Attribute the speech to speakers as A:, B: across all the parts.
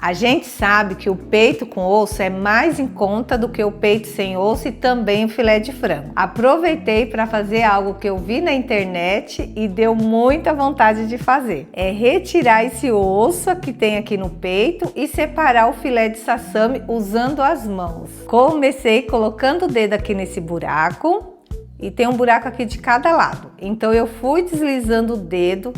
A: A gente sabe que o peito com osso é mais em conta do que o peito sem osso e também o filé de frango. Aproveitei para fazer algo que eu vi na internet e deu muita vontade de fazer. É retirar esse osso que tem aqui no peito e separar o filé de sassami usando as mãos. Comecei colocando o dedo aqui nesse buraco e tem um buraco aqui de cada lado. Então eu fui deslizando o dedo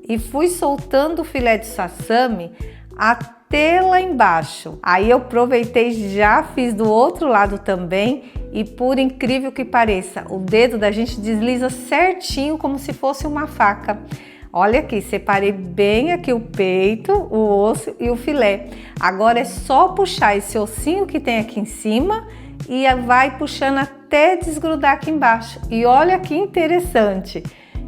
A: e fui soltando o filé de sassami até lá embaixo. Aí eu aproveitei, já fiz do outro lado também e por incrível que pareça, o dedo da gente desliza certinho como se fosse uma faca. Olha aqui, separei bem aqui o peito, o osso e o filé. Agora é só puxar esse ossinho que tem aqui em cima e vai puxando até desgrudar aqui embaixo. E olha que interessante,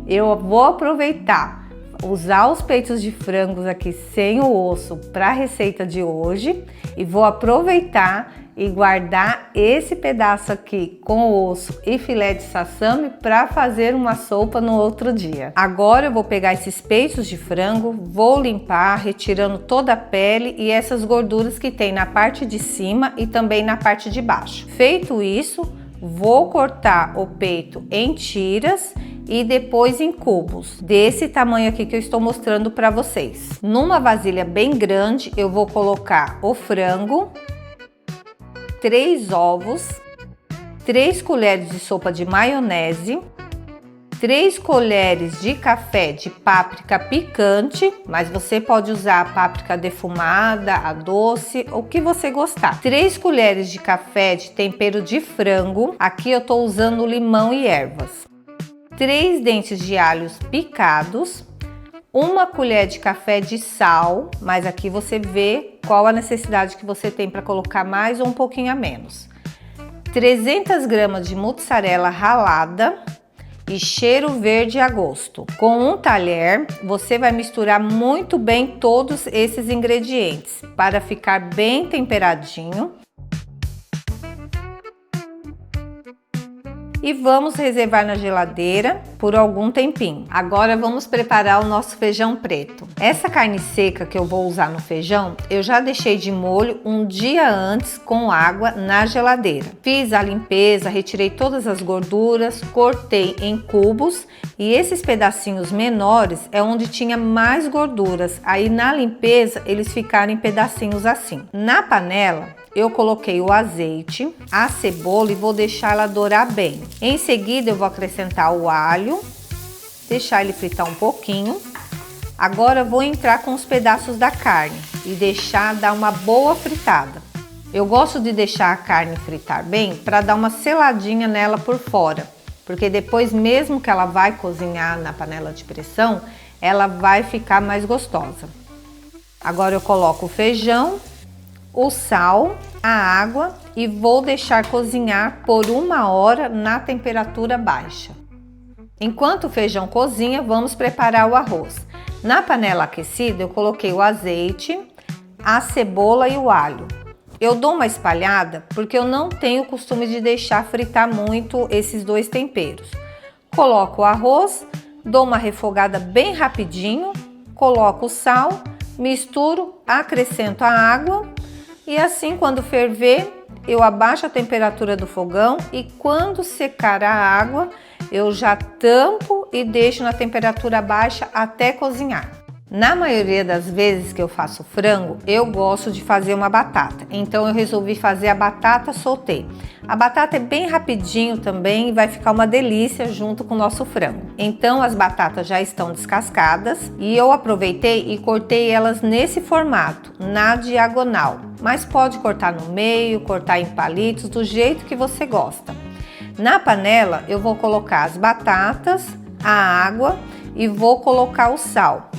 A: eu vou aproveitar usar os peitos de frangos aqui sem o osso para a receita de hoje e vou aproveitar e guardar esse pedaço aqui com osso e filé de sassami para fazer uma sopa no outro dia. Agora eu vou pegar esses peitos de frango, vou limpar, retirando toda a pele e essas gorduras que tem na parte de cima e também na parte de baixo. Feito isso, vou cortar o peito em tiras e depois em cubos, desse tamanho aqui que eu estou mostrando para vocês. Numa vasilha bem grande, eu vou colocar o frango, 3 ovos, 3 colheres de sopa de maionese, 3 colheres de café de páprica picante, mas você pode usar a páprica defumada, a doce, o que você gostar. 3 colheres de café de tempero de frango, aqui eu estou usando limão e ervas. 3 dentes de alhos picados, 1 colher de café de sal, mas aqui você vê qual a necessidade que você tem para colocar mais ou um pouquinho a menos. 300 gramas de mussarela ralada e cheiro verde a gosto. Com um talher, você vai misturar muito bem todos esses ingredientes para ficar bem temperadinho. E vamos reservar na geladeira por algum tempinho. Agora vamos preparar o nosso feijão preto. Essa carne seca que eu vou usar no feijão, eu já deixei de molho um dia antes com água na geladeira. Fiz a limpeza, retirei todas as gorduras, cortei em cubos e esses pedacinhos menores é onde tinha mais gorduras. Aí na limpeza eles ficaram em pedacinhos assim. Na panela, eu coloquei o azeite, a cebola e vou deixar ela dourar bem. Em seguida eu vou acrescentar o alho, deixar ele fritar um pouquinho. Agora vou entrar com os pedaços da carne e deixar dar uma boa fritada. Eu gosto de deixar a carne fritar bem para dar uma seladinha nela por fora, porque depois mesmo que ela vai cozinhar na panela de pressão, ela vai ficar mais gostosa. Agora eu coloco o feijão, o sal, a água e vou deixar cozinhar por 1 hora na temperatura baixa. Enquanto o feijão cozinha, vamos preparar o arroz. Na panela aquecida eu coloquei o azeite, a cebola e o alho. Eu dou uma espalhada porque eu não tenho o costume de deixar fritar muito esses dois temperos. Coloco o arroz, dou uma refogada bem rapidinho, coloco o sal, misturo, acrescento a água. E assim, quando ferver, eu abaixo a temperatura do fogão e quando secar a água, eu já tampo e deixo na temperatura baixa até cozinhar. Na maioria das vezes que eu faço frango, eu gosto de fazer uma batata. Então eu resolvi fazer a batata sauté. A batata é bem rapidinho também e vai ficar uma delícia junto com o nosso frango. Então as batatas já estão descascadas e eu aproveitei e cortei elas nesse formato, na diagonal. Mas pode cortar no meio, cortar em palitos, do jeito que você gosta. Na panela eu vou colocar as batatas, a água e vou colocar o sal.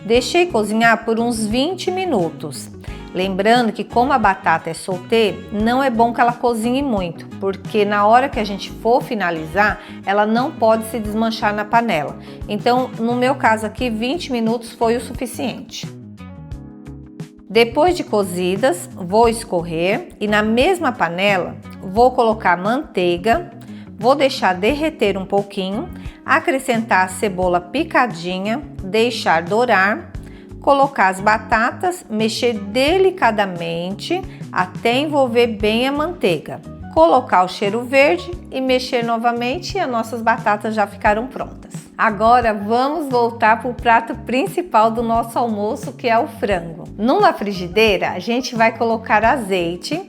A: Deixei cozinhar por uns 20 minutos. Lembrando que como a batata é sauté, não é bom que ela cozinhe muito, porque na hora que a gente for finalizar, ela não pode se desmanchar na panela. Então, no meu caso aqui, 20 minutos foi o suficiente. Depois de cozidas, vou escorrer e na mesma panela vou colocar manteiga, vou deixar derreter um pouquinho, acrescentar a cebola picadinha, deixar dourar, colocar as batatas, mexer delicadamente até envolver bem a manteiga. Colocar o cheiro verde e mexer novamente e as nossas batatas já ficaram prontas. Agora vamos voltar para o prato principal do nosso almoço, que é o frango. Numa frigideira a gente vai colocar azeite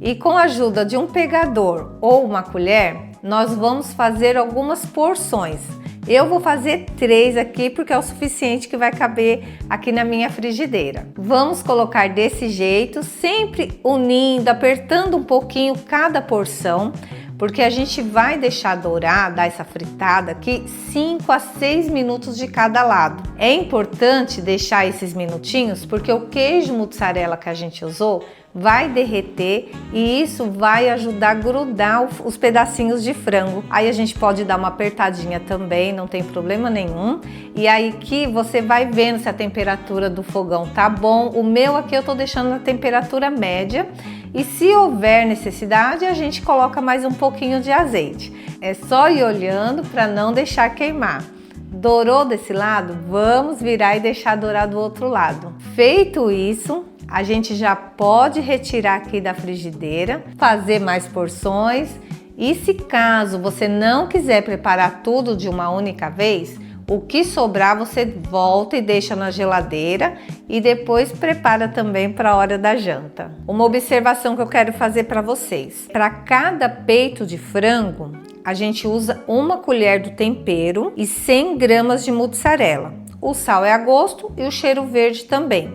A: e com a ajuda de um pegador ou uma colher nós vamos fazer algumas porções. Eu vou fazer 3 aqui porque é o suficiente que vai caber aqui na minha frigideira. Vamos colocar desse jeito, sempre unindo, apertando um pouquinho cada porção, porque a gente vai deixar dourar, dar essa fritada aqui 5 a 6 minutos de cada lado. É importante deixar esses minutinhos porque o queijo mussarela que a gente usou vai derreter e isso vai ajudar a grudar os pedacinhos de frango. Aí a gente pode dar uma apertadinha também, não tem problema nenhum. E aí que você vai vendo se a temperatura do fogão tá bom. O meu aqui eu tô deixando na temperatura média. E se houver necessidade, a gente coloca mais um pouquinho de azeite. É só ir olhando para não deixar queimar. Dourou desse lado? Vamos virar e deixar dourar do outro lado. Feito isso, a gente já pode retirar aqui da frigideira, fazer mais porções. E se caso você não quiser preparar tudo de uma única vez, o que sobrar você volta e deixa na geladeira e depois prepara também para a hora da janta. Uma observação que eu quero fazer para vocês: para cada peito de frango, a gente usa 1 colher do tempero e 100 gramas de mussarela. O sal é a gosto e o cheiro verde também.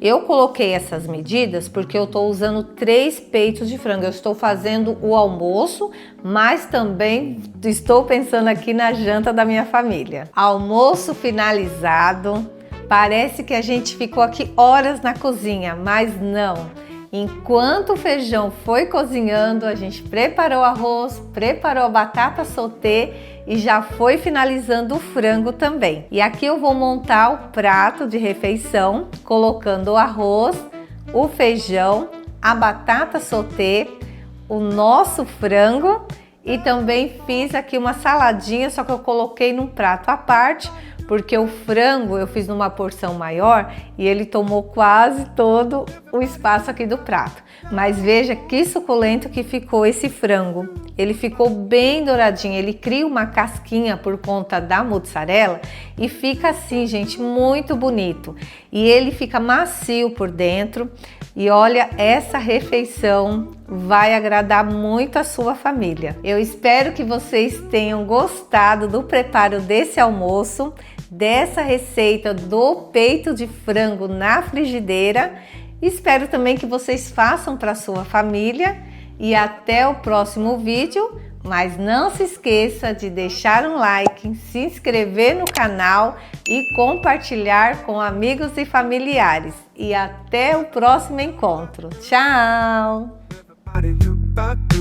A: Eu coloquei essas medidas porque eu estou usando 3 peitos de frango. Eu estou fazendo o almoço, mas também estou pensando aqui na janta da minha família. Almoço finalizado. Parece que a gente ficou aqui horas na cozinha, mas não. Enquanto o feijão foi cozinhando, a gente preparou o arroz, preparou a batata sauté e já foi finalizando o frango também. E aqui eu vou montar o prato de refeição, colocando o arroz, o feijão, a batata sauté, o nosso frango e também fiz aqui uma saladinha, só que eu coloquei num prato à parte, porque o frango eu fiz numa porção maior e ele tomou quase todo o espaço aqui do prato. Mas veja que suculento que ficou esse frango. Ele ficou bem douradinho, ele cria uma casquinha por conta da mussarela e fica assim, gente, muito bonito. E ele fica macio por dentro. E olha, essa refeição vai agradar muito a sua família. Eu espero que vocês tenham gostado do preparo desse almoço, dessa receita do peito de frango na frigideira. Espero também que vocês façam para sua família e até o próximo vídeo. Mas não se esqueça de deixar um like, se inscrever no canal e compartilhar com amigos e familiares. E até o próximo encontro. Tchau!
B: Everybody